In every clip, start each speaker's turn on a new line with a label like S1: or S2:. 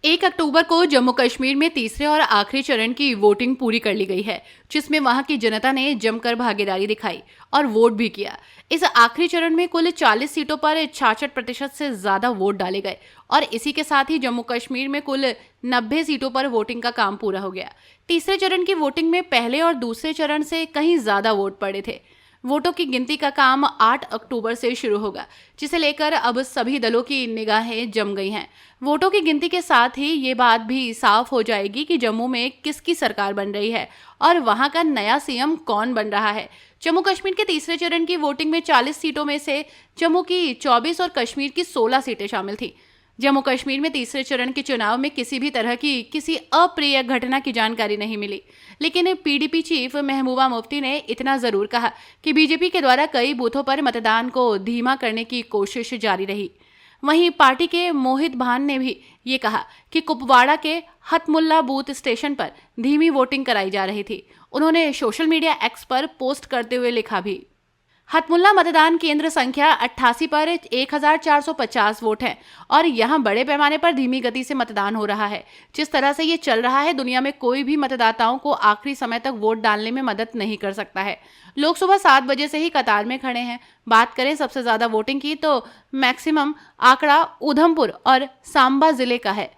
S1: 1 अक्टूबर को जम्मू कश्मीर में तीसरे और आखिरी चरण की वोटिंग पूरी कर ली गई है, जिसमें वहां की जनता ने जमकर भागीदारी दिखाई और वोट भी किया। इस आखिरी चरण में कुल 40 सीटों पर 66% से ज्यादा वोट डाले गए और इसी के साथ ही जम्मू कश्मीर में कुल 90 सीटों पर वोटिंग का काम पूरा हो गया। तीसरे चरण की वोटिंग में पहले और दूसरे चरण से कहीं ज्यादा वोट पड़े थे। वोटों की गिनती का काम 8 अक्टूबर से शुरू होगा, जिसे लेकर अब सभी दलों की निगाहें जम गई हैं। वोटों की गिनती के साथ ही ये बात भी साफ हो जाएगी कि जम्मू में किसकी सरकार बन रही है और वहां का नया सीएम कौन बन रहा है। जम्मू कश्मीर के तीसरे चरण की वोटिंग में 40 सीटों में से जम्मू की 24 और कश्मीर की 16 सीटें शामिल थी। जम्मू कश्मीर में तीसरे चरण के चुनाव में किसी भी तरह की किसी अप्रिय घटना की जानकारी नहीं मिली, लेकिन पीडीपी चीफ महबूबा मुफ्ती ने इतना जरूर कहा कि बीजेपी के द्वारा कई बूथों पर मतदान को धीमा करने की कोशिश जारी रही। वहीं पार्टी के मोहित भान ने भी ये कहा कि कुपवाड़ा के हतमुल्ला बूथ स्टेशन पर धीमी वोटिंग कराई जा रही थी। उन्होंने सोशल मीडिया एक्स पर पोस्ट करते हुए लिखा भी, हतमुल्ला मतदान केंद्र संख्या 88 पर 1450 वोट हैं और यहां बड़े पैमाने पर धीमी गति से मतदान हो रहा है। जिस तरह से ये चल रहा है, दुनिया में कोई भी मतदाताओं को आखिरी समय तक वोट डालने में मदद नहीं कर सकता है। लोग सुबह 7 बजे से ही कतार में खड़े हैं। बात करें सबसे ज्यादा वोटिंग की तो मैक्सिमम आंकड़ा उधमपुर और सांबा जिले का है,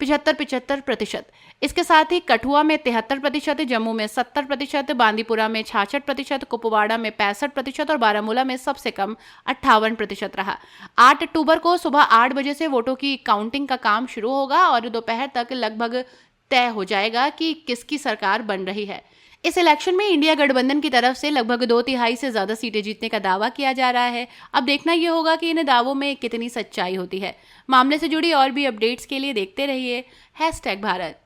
S1: 75-75%। इसके साथ ही कठुआ में 73%, जम्मू में 70%, बांदीपुरा में 66%, कुपवाड़ा में 65% और बारामूला में सबसे कम 58% रहा। 8 अक्टूबर को सुबह 8 बजे से वोटों की काउंटिंग का काम शुरू होगा और दोपहर तक लगभग तय हो जाएगा कि किसकी सरकार बन रही है। इस इलेक्शन में इंडिया गठबंधन की तरफ से लगभग 2/3 से ज्यादा सीटें जीतने का दावा किया जा रहा है। अब देखना यह होगा कि इन दावों में कितनी सच्चाई होती है। मामले से जुड़ी और भी अपडेट्स के लिए देखते रहिए #भारत।